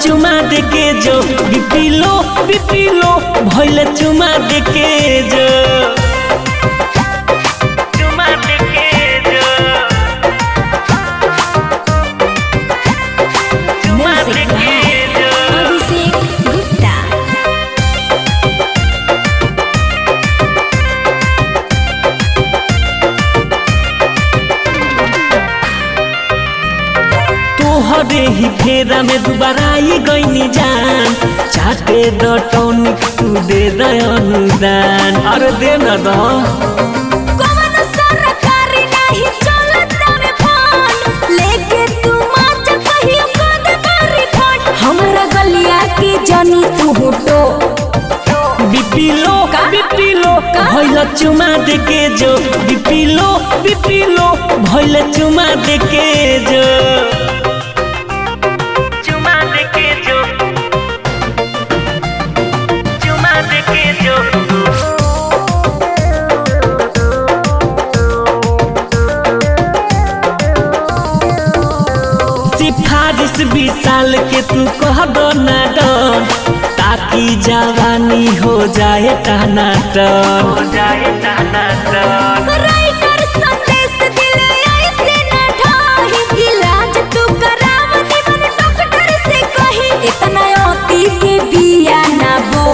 चुमा देके जो बिपिलो भइल चुमा देके जो चुमा देके जो चुमा देके जो अभिषेक गुप्ता। तोहरे ही फेरा में दोबारा आई गईनी जान चाटे द टॉनिक तू दे द अनुदान अरे दे न द कौन सरकारी नहीं चलता में फोन लेके तू माच कहियो कद बारी फोन हमरा गलिया के जनी तू होटो बिपिलो भइल चुमा देके जो बिपिलो भइल चुमा देके जो चुमा देके जो चुमा देके जो सिफारिश 20 साल के तू कह दो ना डन ताकि जवानी हो जाए टनाटन हो जाए टनाटन राइटर संदेश दिले ऐसे न ढाही इलाज तू कराव निमन डॉक्टर से कही इतना अति के बिया ना बो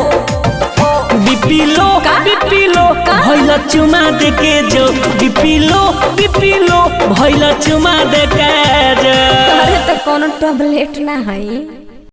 बिपिलो भइल चुमा देके जो बिपिलो भइल चुमा देके जो अरे तो कोनो टैबलेट ना है।